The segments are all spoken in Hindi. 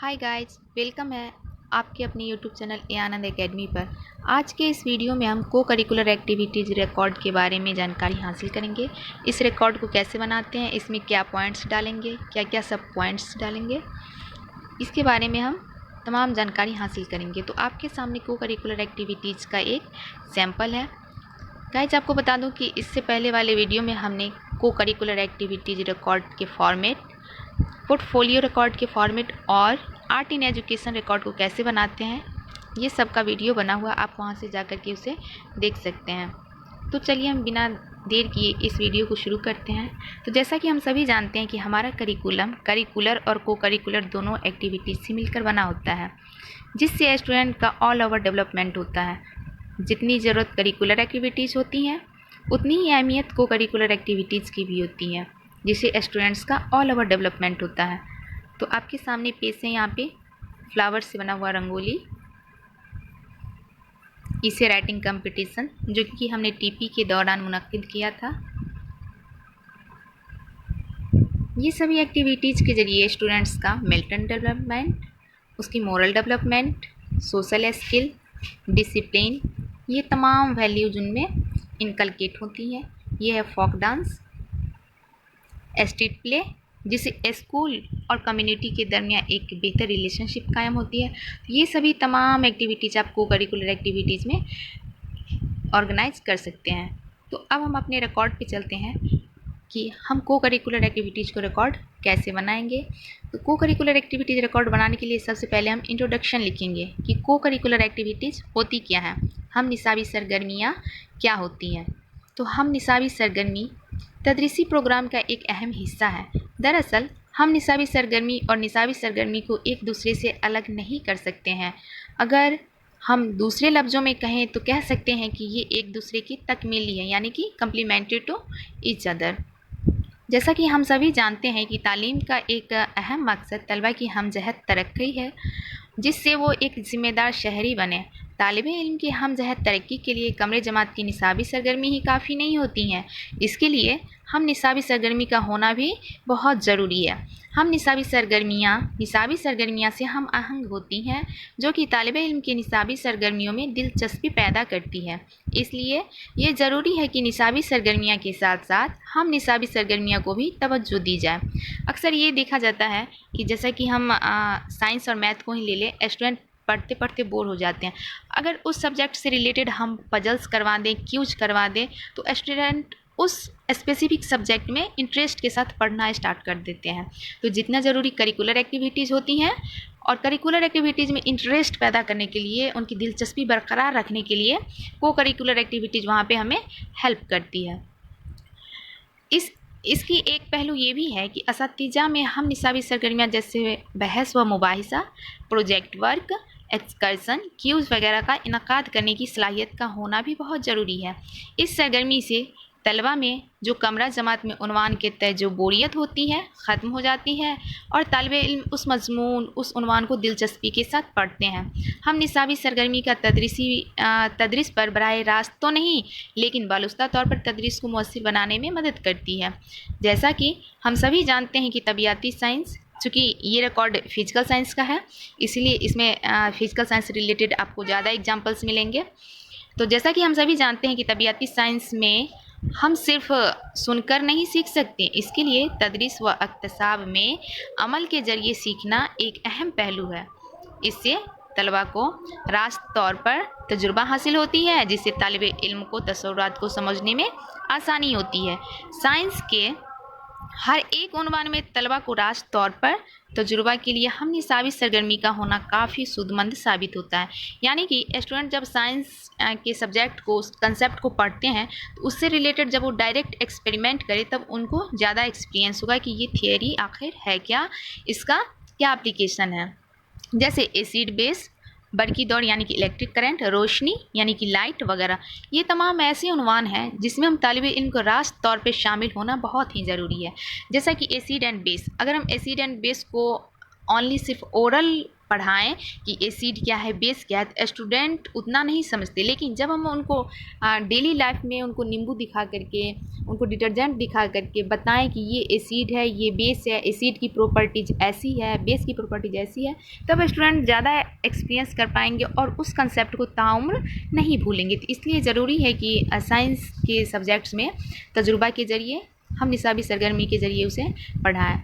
हाय गाइस, वेलकम है आपके अपने यूट्यूब चैनल ए आनंद एकेडमी पर। आज के इस वीडियो में हम को करिकुलर एक्टिविटीज़ रिकॉर्ड के बारे में जानकारी हासिल करेंगे। इस रिकॉर्ड को कैसे बनाते हैं, इसमें क्या पॉइंट्स डालेंगे, क्या क्या सब पॉइंट्स डालेंगे, इसके बारे में हम तमाम जानकारी हासिल करेंगे। तो आपके सामने को करिकुलर एक्टिविटीज़ का एक सैम्पल है। गाइज, आपको बता दूं कि इससे पहले वाले वीडियो में हमने को करिकुलर एक्टिविटीज़ रिकॉर्ड के फॉर्मेट, पोर्टफोलियो रिकॉर्ड के फॉर्मेट और आर्ट इन एजुकेशन रिकॉर्ड को कैसे बनाते हैं, ये सब का वीडियो बना हुआ, आप वहां से जाकर के उसे देख सकते हैं। तो चलिए हम बिना देर किए इस वीडियो को शुरू करते हैं। तो जैसा कि हम सभी जानते हैं कि हमारा करिकुलर और को करिकुलर दोनों एक्टिविटीज़ से मिलकर बना होता है, जिससे स्टूडेंट का ऑल ओवर डेवलपमेंट होता है। जितनी ज़रूरत करिकुलर एक्टिविटीज़ होती हैं, उतनी ही अहमियत को करिकुलर एक्टिविटीज़ की भी होती है, जिससे स्टूडेंट्स का ऑल ओवर डेवलपमेंट होता है। तो आपके सामने पेज है यहाँ पे फ्लावर से बना हुआ रंगोली, इसे राइटिंग कंपटीशन जो कि हमने टीपी के दौरान मुनक्किद किया था। ये सभी एक्टिविटीज़ के जरिए स्टूडेंट्स का मेंटल डेवलपमेंट, उसकी moral development, social skill, discipline, ये तमाम वैल्यूज उनमें इनकलकेट होती हैं। ये है फोक डांस, स्ट्रीट प्ले, जिससे स्कूल और कम्युनिटी के दरमियान एक बेहतर रिलेशनशिप कायम होती है। तो ये सभी तमाम एक्टिविटीज़ आप को करिकुलर एक्टिविटीज़ में ऑर्गेनाइज कर सकते हैं। तो अब हम अपने रिकॉर्ड पे चलते हैं कि हम को करिकुलर एक्टिविटीज़ को रिकॉर्ड कैसे बनाएंगे। तो को करिकुलर एक्टिविटीज़ रिकॉर्ड बनाने के लिए सबसे पहले हम इंट्रोडक्शन लिखेंगे कि को करिकुलर एक्टिविटीज़ होती क्या हैं, हम निसाबी सरगर्मियाँ क्या होती हैं। तो हम निसाबी सरगर्मी तदरीसी प्रोग्राम का एक अहम हिस्सा है। दरअसल हम निसाबी सरगर्मी और निसाबी सरगर्मी को एक दूसरे से अलग नहीं कर सकते हैं। अगर हम दूसरे लफ्ज़ों में कहें तो कह सकते हैं कि ये एक दूसरे की तकमीली है, यानी कि कम्प्लीमेंट्री टू ईच अदर। जैसा कि हम सभी जानते हैं कि तालीम का एक अहम मकसद तलबा की हमजहत तरक्की है, जिससे वो एक ज़िम्मेदार शहरी बने। तालिब इल्म की हमजहत तरक्की के लिए कमरे जमात की निसाबी सरगर्मी ही काफ़ी नहीं होती हैं, इसके लिए हम निसाबी सरगर्मी का होना भी बहुत ज़रूरी है। हम निसाबी सरगर्मियाँ से हम आहंग होती हैं, जो कि तालिब इल्म की निसाबी सरगर्मियों में दिलचस्पी पैदा करती है। इसलिए ये ज़रूरी है कि निसाबी सरगर्मियाँ के साथ साथ हम निसाबी सरगर्मियाँ को भी तवज्जो दी जाए। अक्सर ये देखा जाता है कि जैसा कि हम साइंस और मैथ को ही ले लें, स्टूडेंट पढ़ते पढ़ते बोर हो जाते हैं। अगर उस सब्जेक्ट से रिलेटेड हम पजल्स करवा दें, क्यूज करवा दें, तो स्टूडेंट उस स्पेसिफिक सब्जेक्ट में इंटरेस्ट के साथ पढ़ना स्टार्ट कर देते हैं। तो जितना ज़रूरी करिकुलर एक्टिविटीज़ होती हैं, और करिकुलर एक्टिविटीज़ में इंटरेस्ट पैदा करने के लिए, उनकी दिलचस्पी बरकरार रखने के लिए को करिकुलर एक्टिविटीज़ वहाँ पे हमें हेल्प करती है। इसकी एक पहलू ये भी है कि असातिज़ा में हम निसाबी सरगर्मियाँ जैसे बहस व मुबाहिसा, प्रोजेक्ट वर्क, एक्सकर्सन, क्यूज़ वगैरह का इनकाद करने की सलाहियत का होना भी बहुत ज़रूरी है। इस सरगर्मी से तलबा में जो कमरा जमात में उन्वान के तय जो बोरियत होती है ख़त्म हो जाती है, और तालिबे इल्म उस मज़मून, उस उन्वान को दिलचस्पी के साथ पढ़ते हैं। हम निसाबी सरगर्मी का तदरीस पर बराह रास्त तो नहीं, लेकिन बालुस्ता तौर पर तदरीस को मौसर बनाने में मदद करती है। जैसा कि हम सभी जानते हैं कि तबियाती साइंस, चूँकि ये रिकॉर्ड फिजिकल साइंस का है, इसलिए इसमें फिजिकल साइंस से रिलेटेड आपको ज़्यादा एग्जाम्पल्स मिलेंगे। तो जैसा कि हम सभी जानते हैं कि तबियाती साइंस में हम सिर्फ सुनकर नहीं सीख सकते, इसके लिए तदरीस व इक्तसाब में अमल के ज़रिए सीखना एक अहम पहलू है। इससे तलबा को रास्त तौर पर तजुर्बा हासिल होती है, जिससे तालिबे इल्म को तसव्वुरात को समझने में आसानी होती है। साइंस के हर एक उन्वान में तलबा को रास्त तौर पर तजुर्बा के लिए हम निसाबी सरगर्मी का होना काफ़ी सूदमंद साबित होता है। यानी कि स्टूडेंट जब साइंस के सब्जेक्ट को, कंसेप्ट को पढ़ते हैं, तो उससे रिलेटेड जब वो डायरेक्ट एक्सपेरिमेंट करें, तब उनको ज़्यादा एक्सपीरियंस होगा कि ये थियरी आखिर है क्या, इसका क्या एप्लीकेशन है। जैसे एसिड बेस, बरकी दौड़ यानी कि इलेक्ट्रिक करंट, रोशनी यानी कि लाइट वगैरह, ये तमाम ऐसे उन्वान हैं जिसमें हम तालिबे इल्म को रास्त तौर पे शामिल होना बहुत ही ज़रूरी है। जैसा कि एसिड एंड बेस, अगर हम एसिड एंड बेस को ओनली सिर्फ ओरल पढ़ाएं कि एसिड क्या है, बेस क्या है, तो स्टूडेंट उतना नहीं समझते। लेकिन जब हम उनको डेली लाइफ में उनको नींबू दिखा करके, उनको डिटर्जेंट दिखा करके बताएं कि ये एसिड है, ये बेस है, एसिड की प्रॉपर्टीज ऐसी है, बेस की प्रॉपर्टीज ऐसी है, तब स्टूडेंट ज़्यादा एक्सपीरियंस कर पाएंगे और उस कंसेप्ट को ताउम्र नहीं भूलेंगे। तो इसलिए ज़रूरी है कि साइंस के सब्जेक्ट्स में तजुर्बा के ज़रिए, हम निसाबी सरगर्मी के ज़रिए उसे पढ़ाएं।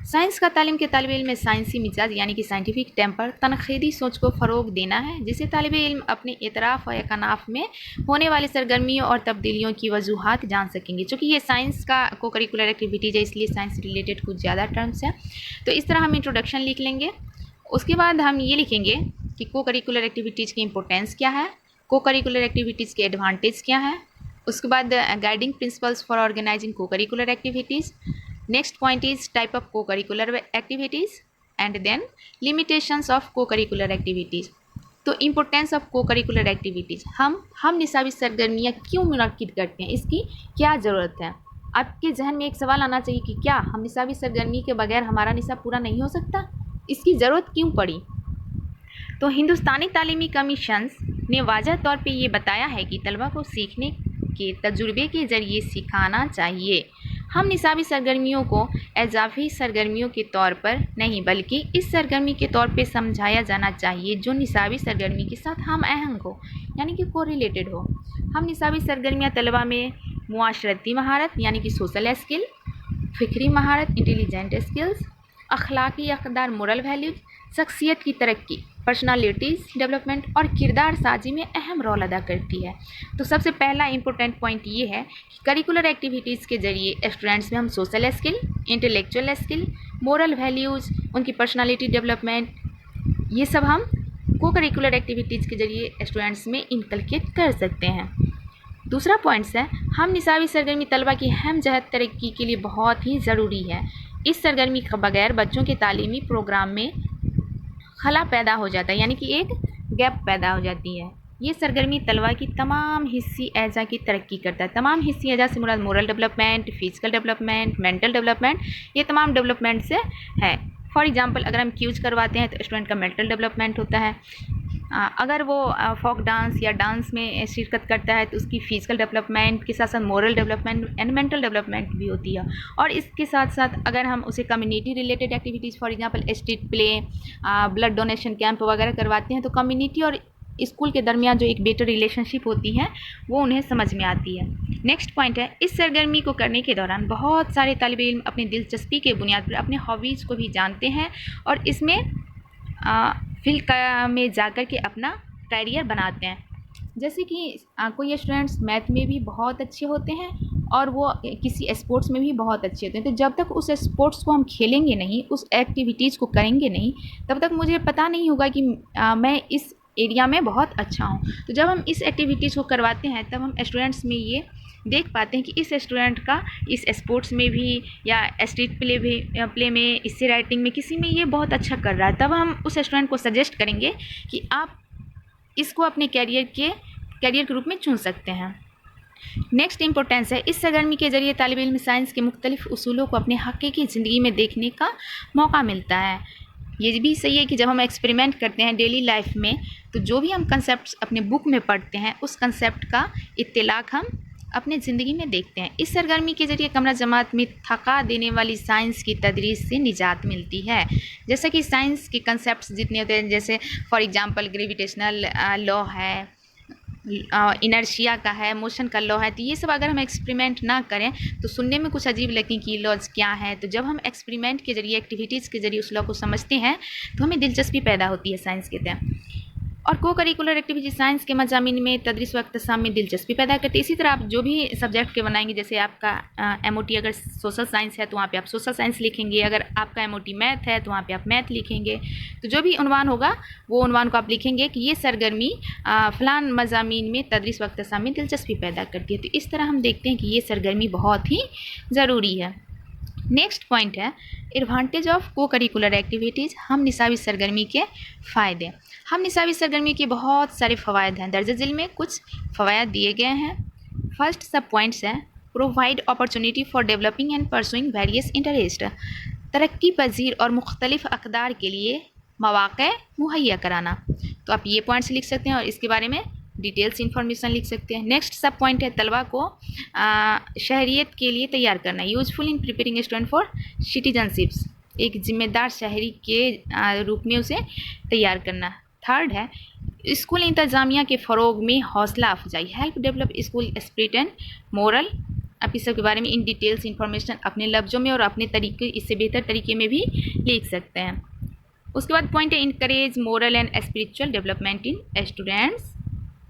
साइंस का तालीम के तालिब इल्म में साइंसी मिजाज यानी कि साइंटिफिक टेम्पर, तनक़ीदी सोच को फ़रोग देना है, जिससे तालिब इल्म अपने एतराफ़ और एकनाफ़ में होने वाली सरगर्मियों और तब्दीलियों की वजूहात जान सकेंगे। चूँकि ये साइंस का को करिकुलर एक्टिविटीज़ है, इसलिए साइंस से रिलेटेड कुछ ज़्यादा टर्म्स हैं। तो इस तरह हम इंट्रोडक्शन लिख लेंगे। उसके बाद हम ये लिखेंगे कि को करिकुलर एक्टिविटीज़ की इंपॉर्टेंस क्या है, को करिकुलर एक्टिविटीज़ के एडवांटेज क्या है। उसके बाद गाइडिंग प्रिंसिपल्स फॉर ऑर्गेनाइजिंग को curricular activities. Next point is type of co-curricular activities and then limitations of co-curricular activities। तो इम्पोर्टेंस ऑफ को करिकुलर एक्टिविटीज़, हम निसाबी सरगर्मियाँ क्यों मुनक्किद करते हैं, इसकी क्या ज़रूरत है। आपके जहन में एक सवाल आना चाहिए कि क्या हम निसाबी सरगर्मी के बगैर हमारा निसाब पूरा नहीं हो सकता, इसकी ज़रूरत क्यों पड़ी। तो हिंदुस्तानी तालीमी कमीशंस ने वाज़ह तौर पे ये बताया है कि तलबा को सीखने के तजुर्बे के ज़रिए सिखाना चाहिए। हम निसाबी सरगर्मियों को इजाफी सरगर्मियों के तौर पर नहीं बल्कि इस सरगर्मी के तौर पे समझाया जाना चाहिए जो निसाबी सरगर्मी के साथ हम आहंग हो, यानी कि कोरिलेटेड हो। हम निसाबी सरगर्मियाँ तलबा में मुआशरती महारत यानी कि सोशल स्किल, फ़िक्री महारत इंटेलिजेंट स्किल्स, अखलाकी अक़दार मोरल वैल्यूज, शख्सियत की तरक्की पर्सनालिटीज़ डेवलपमेंट और किरदार साजी में अहम रोल अदा करती है। तो सबसे पहला इंपॉर्टेंट पॉइंट ये है कि करिकुलर एक्टिविटीज़ के ज़रिए स्टूडेंट्स में हम social skill, intellectual skill, moral values, उनकी पर्सनालिटी डेवलपमेंट, ये सब हम को करिकुलर एक्टिविटीज़ के ज़रिए स्टूडेंट्स में इनकलकेट कर सकते हैं। दूसरा पॉइंट्स है, हम निसाबी सरगर्मी तलबा की हम जहत तरक्की के लिए बहुत ही ज़रूरी है। इस सरगर्मी के बगैर बच्चों के तालीमी प्रोग्राम में खला पैदा हो जाता है, यानी कि एक गैप पैदा हो जाती है। ये सरगर्मी तलबा की तमाम हिस्सी एजा की तरक्की करता है। तमाम हिस्सी एजा से मुराद moral development, physical development, mental development, ये तमाम डेवलपमेंट से है। फॉर एग्जांपल अगर हम क्यूज करवाते हैं तो स्टूडेंट का मेंटल डेवलपमेंट होता है। अगर वो फोक डांस या डांस में शिरकत करता है तो उसकी फ़िज़िकल डेवलपमेंट के साथ साथ moral development and mental development भी होती है। और इसके साथ साथ अगर हम उसे community related activities for example street play, blood donation camp वगैरह करवाते हैं तो कम्युनिटी और स्कूल के दरमियान जो एक बेटर रिलेशनशिप होती है वो उन्हें समझ में आती है। नेक्स्ट पॉइंट है, इस सरगर्मी को करने के दौरान बहुत सारे तालिब इल्म अपनी दिलचस्पी के बुनियाद पर अपने हॉबीज़ को भी जानते हैं और इसमें फील्ड में जाकर के अपना करियर बनाते हैं। जैसे कि कोई स्टूडेंट्स मैथ में भी बहुत अच्छे होते हैं और वो किसी स्पोर्ट्स में भी बहुत अच्छे होते हैं, तो जब तक उस स्पोर्ट्स को हम खेलेंगे नहीं, उस एक्टिविटीज़ को करेंगे नहीं, तब तक मुझे पता नहीं होगा कि मैं इस एरिया में बहुत अच्छा हूँ। तो जब हम इस एक्टिविटीज़ को करवाते हैं तब हम स्टूडेंट्स में ये देख पाते हैं कि इस स्टूडेंट का इस स्पोर्ट्स में भी या स्ट्रीट प्ले में, इससे राइटिंग में, किसी में ये बहुत अच्छा कर रहा है, तब हम उस स्टूडेंट को सजेस्ट करेंगे कि आप इसको अपने कैरियर के रूप में चुन सकते हैं। नेक्स्ट इंपॉर्टेंस है, इस सरगर्मी के ज़रिए तालिब इल्म साइंस के मुख्तलिफ उसूलों को अपने हकीकी ज़िंदगी में देखने का मौका मिलता है। ये भी सही है कि जब हम एक्सपेरिमेंट करते हैं डेली लाइफ में तो जो भी हम कंसेप्ट अपने बुक में पढ़ते हैं उस कंसेप्ट का इत्तलाक हम अपने ज़िंदगी में देखते हैं। इस सरगर्मी के ज़रिए कमरा जमात में थका देने वाली साइंस की तदरीस से निजात मिलती है। जैसा कि साइंस के कंसेप्ट जितने होते हैं, जैसे फॉर एग्जांपल ग्रेविटेशनल लॉ है, इनर्शिया का है, मोशन का लॉ है, तो ये सब अगर हम एक्सपेरिमेंट ना करें तो सुनने में कुछ अजीब लगें कि लॉज क्या है। तो जब हम एक्सपेरिमेंट के ज़रिए, एक्टिविटीज़ के ज़रिए उस लॉ को समझते हैं तो हमें दिलचस्पी पैदा होती है साइंस के तहत। और को करिकुलर एक्टिविटी साइंस के मज़ामीन में तदरीस व इख्तिसाम में दिलचस्पी पैदा करते हैं। इसी तरह आप जो भी सब्जेक्ट के बनाएंगे, जैसे आपका MOT अगर सोशल साइंस है तो वहाँ पे आप सोशल साइंस लिखेंगे, अगर आपका MOT मैथ है तो वहाँ पे आप मैथ लिखेंगे। तो जो भी उन्वान होगा वो उन्वान को आप लिखेंगे कि ये सरगर्मी फ़लान मज़ामीन में तदरीस व इख्तिसाम में दिलचस्पी पैदा करती है। तो इस तरह हम देखते हैं कि ये सरगर्मी बहुत ही ज़रूरी है। नेक्स्ट पॉइंट है एडवांटेज ऑफ को करिकुलर एक्टिविटीज़, हम निसाबी सरगर्मी के फ़ायदे। हम निसाबी सरगर्मी के बहुत सारे फ़वायद हैं, दर्ज झील में कुछ फ़वायद दिए गए हैं। फर्स्ट सब पॉइंट्स हैं, provide opportunity for developing and pursuing various interest. तरक्की पजीर और मुख्तलिफ अक़दार के लिए मौक़े मुहैया कराना। तो आप ये पॉइंट्स लिख सकते हैं और इसके बारे में डिटेल्स इन्फॉर्मेशन लिख सकते हैं। नेक्स्ट सब पॉइंट है तलबा को शहरियत के लिए तैयार करना, useful in preparing student for citizenships, एक जिम्मेदार शहरी के रूप में उसे तैयार करना। थर्ड है स्कूल इंतज़ामिया के फ़रोग में हौसला अफजाई, help develop school spirit and moral. आप इस सब के बारे में इन डिटेल्स इन्फॉर्मेशन अपने लफ्ज़ों में और अपने तरीके, इससे बेहतर तरीके में भी लिख सकते हैं। उसके बाद पॉइंट है encourage moral and spiritual development in students,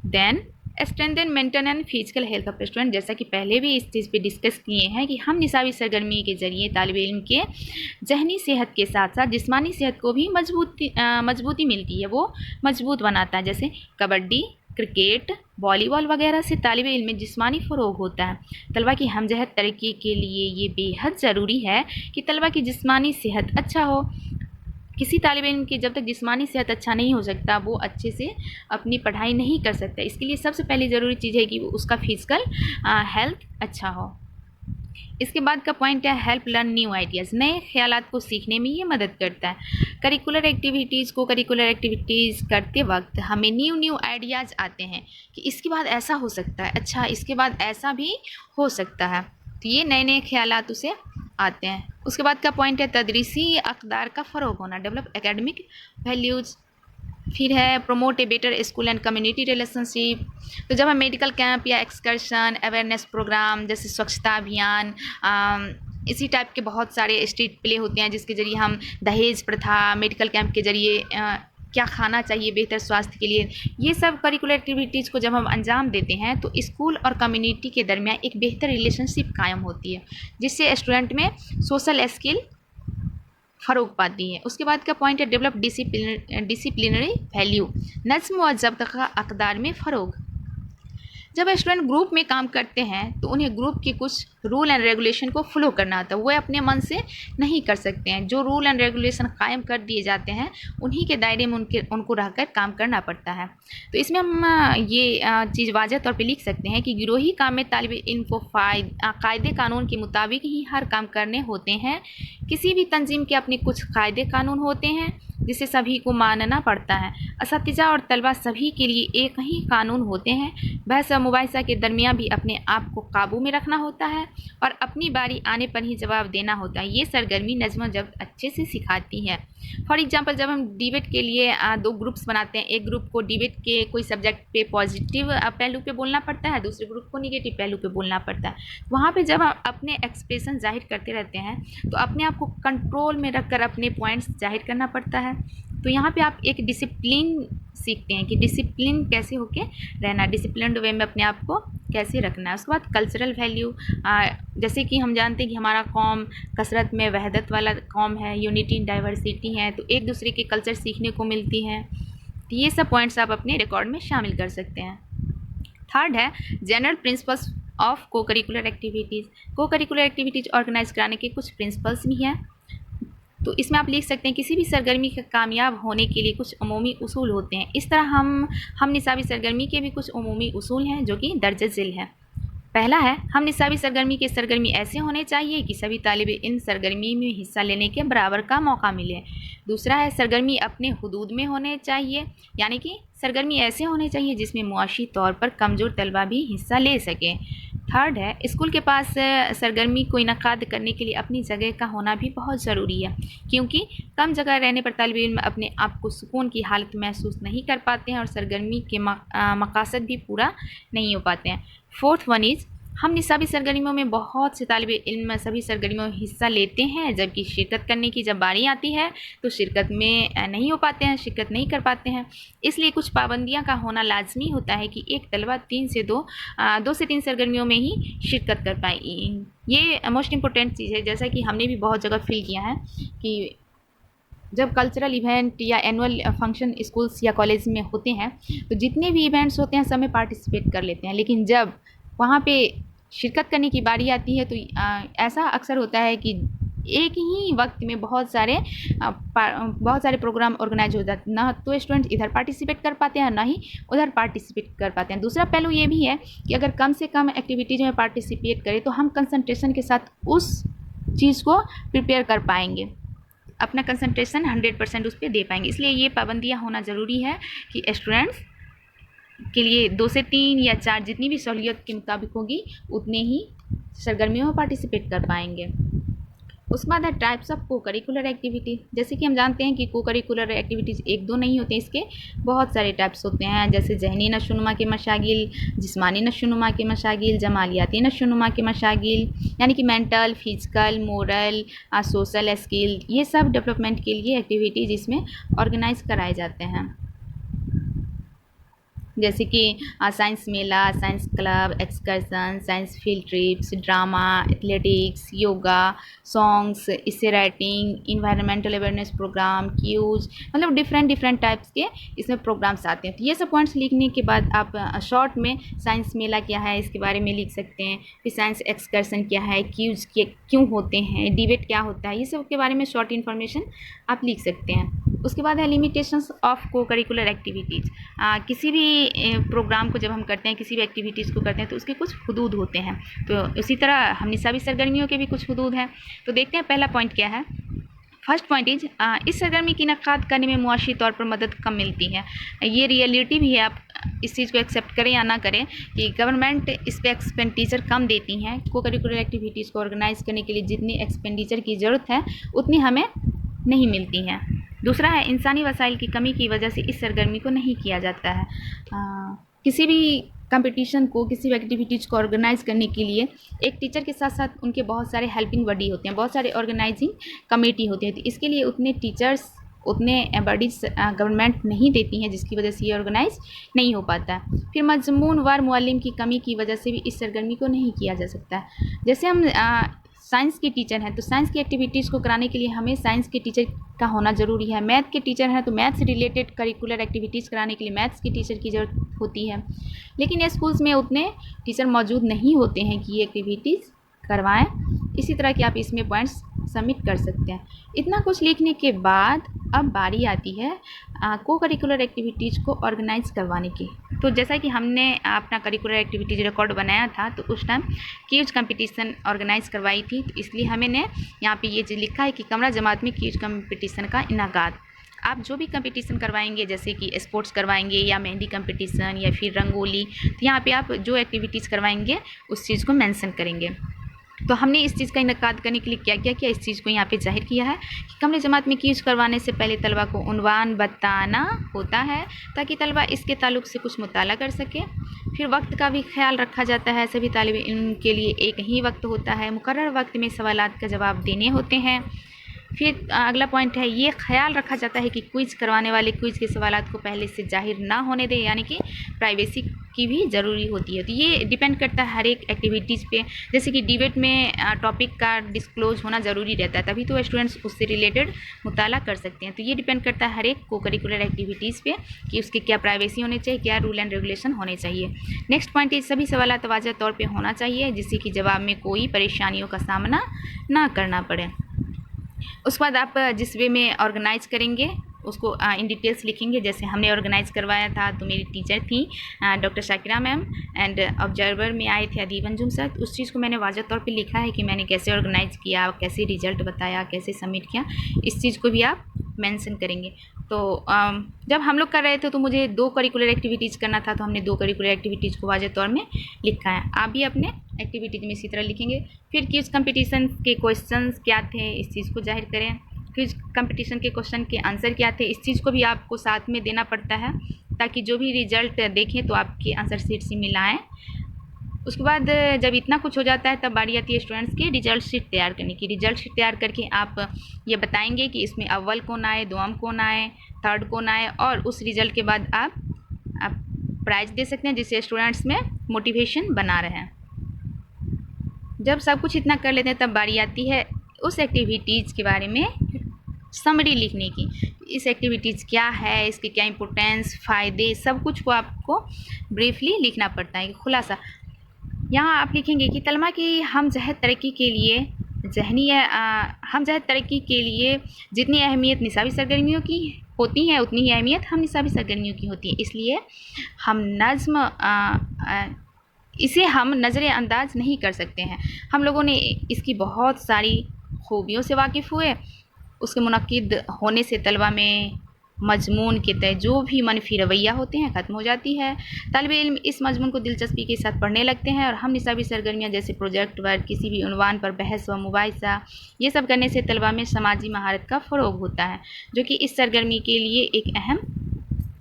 then strengthen mental and physical health of student. जैसा कि पहले भी इस चीज़ पे डिस्कस किए हैं कि हम निसाबी सरगर्मी के ज़रिए तालिब इल्म के जहनी सेहत के साथ साथ जिस्मानी सेहत को भी मजबूती मिलती है, वो मजबूत बनाता है। जैसे कबड्डी, क्रिकेट, वॉलीबॉल वगैरह से तालिब इल्म में जिस्मानी फ़रोग होता है। तलबा की हमजहत तरक्की के लिए ये बेहद ज़रूरी है कि तलबा की जिस्मानी सेहत अच्छा हो। किसी तालिब इल्म की जब तक जिस्मानी सेहत अच्छा नहीं हो सकता, वो अच्छे से अपनी पढ़ाई नहीं कर सकता। इसके लिए सबसे पहली ज़रूरी चीज़ है कि उसका फिज़िकल हेल्थ अच्छा हो। इसके बाद का पॉइंट है हेल्प लर्न न्यू आइडियाज़, नए ख्यालात को सीखने में ये मदद करता है। करिकुलर एक्टिविटीज़ करते वक्त हमें न्यू आइडियाज़ आते हैं कि इसके बाद ऐसा हो सकता है, अच्छा इसके बाद ऐसा भी हो सकता है, तो ये नए ख्यालात उसे आते हैं। उसके बाद का पॉइंट है तदरीसी अक़दार का फ़रोग होना, डेवलप एकेडमिक वैल्यूज़। फिर है promote a better school and community relationship. तो जब हम मेडिकल कैंप या एक्सकर्शन, अवेयरनेस प्रोग्राम जैसे स्वच्छता अभियान, इसी टाइप के बहुत सारे स्ट्रीट प्ले होते हैं जिसके ज़रिए हम दहेज प्रथा, मेडिकल कैंप के ज़रिए क्या खाना चाहिए बेहतर स्वास्थ्य के लिए, ये सब करिकुलर एक्टिविटीज़ को जब हम अंजाम देते हैं तो स्कूल और कम्युनिटी के दरमियान एक बेहतर रिलेशनशिप कायम होती है, जिससे स्टूडेंट में सोशल स्किल फ़रोग पाती है। उसके बाद का पॉइंट है डेवलप डिसिप्लिनरी वैल्यू, नज़्म व ज़ब्त का अक़दार में फ़रोग। जब स्टूडेंट ग्रुप में काम करते हैं तो उन्हें ग्रुप के कुछ रूल एंड रेगुलेशन को फॉलो करना होता है, वो अपने मन से नहीं कर सकते हैं। जो रूल एंड रेगुलेशन कायम कर दिए जाते हैं उन्हीं के दायरे में उनको रहकर काम करना पड़ता है। तो इसमें हम ये चीज़ वाज़ह तौर पे लिख सकते हैं कि गिरोही काम में तालिब इल्म को कायदे कानून के मुताबिक ही हर काम करने होते हैं। किसी भी तंजीम के अपने कुछ कायदे कानून होते हैं जिसे सभी को मानना पड़ता है। असातिज़ा और तलबा सभी के लिए एक ही कानून होते हैं। बहस व मुबाहिसा के दरमियान भी अपने आप को काबू में रखना होता है और अपनी बारी आने पर ही जवाब देना होता है। ये सरगर्मी नज़्म जब्त अच्छे से सिखाती है। फॉर एग्जांपल जब हम डिबेट के लिए दो ग्रुप्स बनाते हैं, एक ग्रुप को डिबेट के कोई सब्जेक्ट पे पॉजिटिव पहलू पे बोलना पड़ता है, दूसरे ग्रुप को निगेटिव पहलू पे बोलना पड़ता है। वहाँ पे जब हम अपने एक्सप्रेशन जाहिर करते रहते हैं तो अपने आप को कंट्रोल में रखकर अपने पॉइंट्स जाहिर करना पड़ता है। तो यहाँ पे आप एक डिसिप्लिन सीखते हैं कि डिसिप्लिन कैसे होके रहना, डिसिप्लिन्ड वे में अपने आप को कैसे रखना है। उसके बाद कल्चरल वैल्यू, जैसे कि हम जानते हैं कि हमारा कौम कसरत में वहदत वाला कौम है, यूनिटी इन डाइवर्सिटी है, तो एक दूसरे के कल्चर सीखने को मिलती है। तो ये सब पॉइंट्स आप अपने रिकॉर्ड में शामिल कर सकते हैं। थर्ड है जनरल प्रिंसिपल्स ऑफ को करिकुलर एक्टिविटीज़ ऑर्गेनाइज कराने के कुछ प्रिंसिपल्स भी हैं। तो इसमें आप लिख सकते हैं किसी भी सरगर्मी का कामयाब होने के लिए कुछ अमूमी उसूल होते हैं। इस तरह हम निसाबी सरगर्मी के भी कुछ अमूमी उसूल हैं जो कि दर्ज झेल है। पहला है हम निसाबी सरगर्मी ऐसे होने चाहिए कि सभी तालिब इल्म सरगर्मी में हिस्सा लेने के बराबर का मौका मिले। दूसरा है सरगर्मी अपने हुदूद में होने चाहिए, यानी कि सरगर्मी ऐसे होने चाहिए जिसमें मुआशी तौर पर कमज़ोर तलबा भी हिस्सा ले सकें। थर्ड है स्कूल के पास सरगर्मी को इनकाद करने के लिए अपनी जगह का होना भी बहुत ज़रूरी है, क्योंकि कम जगह रहने पर तालिब इल्म अपने आप को सुकून की हालत महसूस नहीं कर पाते हैं और सरगर्मी के मकासद भी पूरा नहीं हो पाते हैं। फोर्थ वन इज़ हम निसाबी सरगर्मियों में बहुत से तालिब इल्म सभी सरगर्मियों में हिस्सा लेते हैं, जबकि शिरकत करने की जब बारी आती है तो शिरकत में नहीं हो पाते हैं, शिरकत नहीं कर पाते हैं। इसलिए कुछ पाबंदियां का होना लाजमी होता है कि एक तलबा 2 से 3 सरगर्मियों में ही शिरकत कर पाए। ये मोस्ट इम्पोर्टेंट चीज़ है, जैसा कि हमने भी बहुत जगह फील किया है कि जब कल्चरल इवेंट या एनुअल फंक्शन स्कूल्स या कॉलेज में होते हैं तो जितने भी इवेंट्स होते हैं सब में पार्टिसिपेट कर लेते हैं, लेकिन जब वहाँ पे शिरकत करने की बारी आती है तो ऐसा अक्सर होता है कि एक ही वक्त में बहुत सारे प्रोग्राम ऑर्गेनाइज हो जाते हैं, ना तो स्टूडेंट इधर पार्टिसिपेट कर पाते हैं ना ही उधर पार्टिसिपेट कर पाते हैं। दूसरा पहलू ये भी है कि अगर कम से कम एक्टिविटीज़ में पार्टिसिपेट करें तो हम कंसंट्रेशन के साथ उस चीज़ को प्रिपेयर कर पाएंगे, अपना कंसंट्रेशन 100% उस पर दे पाएंगे। इसलिए ये पाबंदियाँ होना ज़रूरी है कि स्टूडेंट्स के लिए 2 से 3 या 4 जितनी भी सहूलियत के मुताबिक होगी उतने ही सरगर्मियों में पार्टिसिपेट कर पाएंगे। उसके बाद है टाइप्स ऑफ को करिकुलर एक्टिविटी। जैसे कि हम जानते हैं कि को करिकुलर एक्टिविटीज़ 1-2 नहीं होते, इसके बहुत सारे टाइप्स होते हैं, जैसे जहनी नशोनुमा के मशागिल, जिस्मानी नशोनुमा के मशागिल, जमालियाती नशोनुमा के मशागिल, यानी कि mental, physical, moral, social skill, ये सब डेवलपमेंट के लिए एक्टिविटीज़ इसमें ऑर्गेनाइज कराए जाते हैं। जैसे कि साइंस मेला, science club, excursion, science field trips, drama, athletics, yoga, songs, इससे writing, environmental awareness programme, quiz, मतलब डिफरेंट टाइप्स के इसमें प्रोग्राम्स आते हैं। तो ये सब पॉइंट्स लिखने के बाद आप शॉर्ट में साइंस मेला क्या है इसके बारे में लिख सकते हैं, फिर साइंस एक्सकर्सन क्या है, क्यूज क्यों होते हैं, डिबेट क्या होता है, ये सब के बारे में शॉर्ट इन्फॉर्मेशन आप लिख सकते हैं। उसके बाद है लिमिटेशंस ऑफ को करिकुलर एक्टिविटीज़। किसी भी प्रोग्राम को जब हम करते हैं, किसी भी एक्टिविटीज़ को करते हैं तो उसके कुछ हुदूद होते हैं, तो उसी तरह हम निसाबी सरगर्मियों के भी कुछ हुदूद हैं। तो देखते हैं पहला पॉइंट क्या है। फर्स्ट पॉइंट इज इस सरगर्मी की इनकाद करने में मुआशी तौर पर मदद कम मिलती है। ये रियलिटी भी है, आप इस चीज़ को एक्सेप्ट करें या ना करें कि गवर्नमेंट इस पर एक्सपेंडिचर कम देती हैं। को करिकुलर एक्टिविटीज़ को ऑर्गेनाइज करने के लिए जितनी एक्सपेंडिचर की ज़रूरत है उतनी हमें नहीं मिलती हैं। दूसरा है इंसानी वसाइल की कमी की वजह से इस सरगर्मी को नहीं किया जाता है। किसी भी कंपटीशन को, किसी भी एक्टिविटीज़ को ऑर्गेनाइज करने के लिए एक टीचर के साथ साथ उनके बहुत सारे हेल्पिंग बॉडी होते हैं, बहुत सारे ऑर्गेनाइजिंग कमेटी होती है। तो इसके लिए उतने टीचर्स, उतने बॉडीज गवर्नमेंट नहीं देती हैं, जिसकी वजह से ये ऑर्गेनाइज नहीं हो पाता है। फिर मजमून वार मुअल्लिम की कमी की वजह से भी इस सरगर्मी को नहीं किया जा सकता है। जैसे हम साइंस के टीचर हैं तो साइंस की एक्टिविटीज़ को कराने के लिए हमें साइंस के टीचर का होना ज़रूरी है। मैथ के टीचर हैं तो मैथ से रिलेटेड करिकुलर एक्टिविटीज़ कराने के लिए मैथ्स के टीचर की ज़रूरत होती है, लेकिन ये स्कूल्स में उतने टीचर मौजूद नहीं होते हैं कि ये एक्टिविटीज़ करवाएं। इसी तरह के आप इसमें पॉइंट्स सबमिट कर सकते हैं। इतना कुछ लिखने के बाद अब बारी आती है को करिकुलर एक्टिविटीज़ को ऑर्गेनाइज करवाने की। तो जैसा कि हमने अपना करिकुलर एक्टिविटीज़ रिकॉर्ड बनाया था तो उस टाइम क्यूज कंपटीशन ऑर्गेनाइज करवाई थी, तो इसलिए हमने यहाँ पे ये लिखा है कि कमरा जमात में क्यूज कंपटीशन का इनाकाद। आप जो भी कंपटीशन करवाएंगे, जैसे कि स्पोर्ट्स करवाएंगे या मेहंदी कंपटीशन या फिर रंगोली, तो यहाँ पे आप जो एक्टिविटीज़ करवाएंगे उस चीज़ को मेंशन करेंगे। तो हमने इस चीज़ का इनकाद करने के लिए क्या क्या किया, इस चीज़ को यहाँ पे जाहिर किया है कि कमरे जमात में क्यूज करवाने से पहले तलबा को उन्वान बताना होता है ताकि तलबा इसके ताल्लुक़ से कुछ मुताला कर सके। फिर वक्त का भी ख्याल रखा जाता है, सभी तालिब इल्म के लिए एक ही वक्त होता है, मुकर्रर वक्त में सवालात का जवाब देने होते हैं। फिर अगला पॉइंट है, ये ख्याल रखा जाता है कि क्विज करवाने वाले क्विज के सवालात को पहले से जाहिर ना होने दें, यानी कि प्राइवेसी की भी ज़रूरी होती है। तो ये डिपेंड करता है हर एक एक्टिविटीज़ पे। जैसे कि डिबेट में टॉपिक का डिस्क्लोज होना ज़रूरी रहता है, तभी तो स्टूडेंट्स उससे रिलेटेड मुताला कर सकते हैं। तो ये डिपेंड करता है हर एक को करिकुलर एक्टिविटीज़ पे कि उसके क्या प्राइवेसी होने चाहिए, क्या रूल एंड रेगुलेशन होने चाहिए। नेक्स्ट पॉइंट इस सभी सवालात वाज़ेह तौर पर होना चाहिए जिससे कि जवाब में कोई परेशानियों का सामना ना करना पड़े। उसके बाद आप जिस वे में ऑर्गेनाइज करेंगे उसको इन डिटेल्स लिखेंगे। जैसे हमने ऑर्गेनाइज करवाया था तो मेरी टीचर थी doctor Shakira ma'am, and observer में आए थे अदीब अंजुम सर। उस चीज़ को मैंने वाज़ेह तौर पे लिखा है कि मैंने कैसे ऑर्गेनाइज किया, कैसे रिजल्ट बताया, कैसे सबमिट किया, इस चीज़ को भी आप मेंशन करेंगे। तो जब हम लोग कर रहे थे तो मुझे 2 करिकुलर एक्टिविटीज़ करना था, तो हमने 2 करिकुलर एक्टिविटीज़ को वाज़ेह तौर में लिखा है। आप भी अपने एक्टिविटीज़ में इसी तरह लिखेंगे। फिर क्विज कंपटीशन के क्वेश्चंस क्या थे, इस चीज़ को जाहिर करें। क्विज कंपटीशन के क्वेश्चन के आंसर क्या थे, इस चीज़ को भी आपको साथ में देना पड़ता है ताकि जो भी रिजल्ट देखें तो आपके आंसर शीट से मिलाएं। उसके बाद जब इतना कुछ हो जाता है तब बारी आती है स्टूडेंट्स की रिजल्ट शीट तैयार करने की। रिजल्ट शीट तैयार करके आप ये बताएंगे कि इसमें अव्वल कौन आए, दोम कौन आए, थर्ड कौन आए, और उस रिजल्ट के बाद आप प्राइज़ दे सकते हैं जिससे स्टूडेंट्स में मोटिवेशन बना रहे। जब सब कुछ इतना कर लेते हैं तब बारी आती है उस एक्टिविटीज़ के बारे में समरी लिखने की। इस एक्टिविटीज़ क्या है, इसके क्या इंपॉर्टेंस, फ़ायदे, सब कुछ को आपको ब्रीफली लिखना पड़ता है, खुलासा। यहाँ आप लिखेंगे कि तलमा की हम जहद तरक्की के लिए हम जहद तरक्की के लिए जितनी अहमियत निसाबी सरगर्मियों की होती है उतनी ही अहमियत हम निसाबी सरगर्मियों की होती है, इसलिए इसे हम नज़रअंदाज नहीं कर सकते हैं। हम लोगों ने इसकी बहुत सारी खूबियों से वाकिफ़ हुए, उसके मुनक्किद होने से तलबा में मजमून के तय जो भी मनफी रवैया होते हैं ख़त्म हो जाती है। तालिब इल्म इस मजमून को दिलचस्पी के साथ पढ़ने लगते हैं और हम निसाबी सरगर्मियाँ जैसे प्रोजेक्ट वर्क, किसी भी उन्वान पर बहस व मुबाहिसा, ये सब करने से तलबा में समाजी महारत का फ़रोग़ होता है, जो कि इस सरगर्मी के लिए एक अहम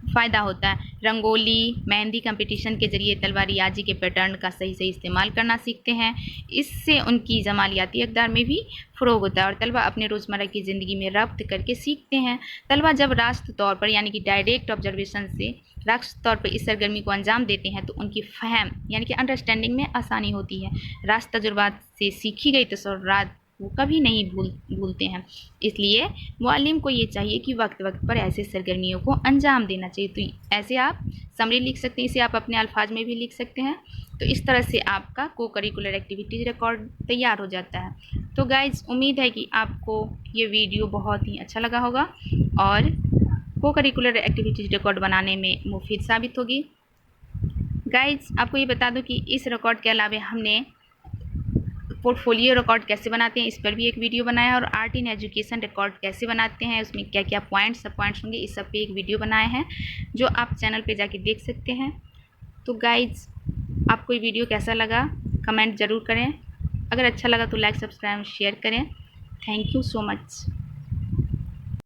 फ़ायदा होता है। रंगोली, मेहंदी कंपटीशन के ज़रिए तलबा रियाजी के पैटर्न का सही इस्तेमाल करना सीखते हैं। इससे उनकी जमालियाती अक़दार में भी फ़रोग़ होता है और तलबा अपने रोज़मर्रा की ज़िंदगी में रब्त करके सीखते हैं। तलबा जब रास्त तौर पर यानी कि डायरेक्ट ऑब्जर्वेशन से रास्त तौर पर इस सरगर्मी को अंजाम देते हैं तो उनकी फ़हम यानी कि अंडरस्टैंडिंग में आसानी होती है। रास्त तजुर्बात से सीखी गई तसव्वुरात वो कभी नहीं भूलते हैं। इसलिए मुअल्लिम को ये चाहिए कि वक्त वक्त पर ऐसे सरगर्मियों को अंजाम देना चाहिए। तो ऐसे आप समरी लिख सकते हैं, इसे आप अपने अल्फाज में भी लिख सकते हैं। तो इस तरह से आपका को करिकुलर एक्टिविटीज़ रिकॉर्ड तैयार हो जाता है। तो गाइज़, उम्मीद है कि आपको ये वीडियो बहुत ही अच्छा लगा होगा और को करिकुलर एक्टिविटीज़ रिकॉर्ड बनाने में मुफीद साबित होगी। गाइज़, आपको ये बता दूँ कि इस रिकॉर्ड के अलावा हमने पोर्टफोलियो रिकॉर्ड कैसे बनाते हैं इस पर भी एक वीडियो बनाया है और आर्ट इन एजुकेशन रिकॉर्ड कैसे बनाते हैं, उसमें क्या क्या पॉइंट्स होंगे, इस सब पे एक वीडियो बनाए हैं जो आप चैनल पे जाके देख सकते हैं। तो गाइज़, आपको ये वीडियो कैसा लगा कमेंट ज़रूर करें। अगर अच्छा लगा तो लाइक, सब्सक्राइब, शेयर करें। Thank you so much.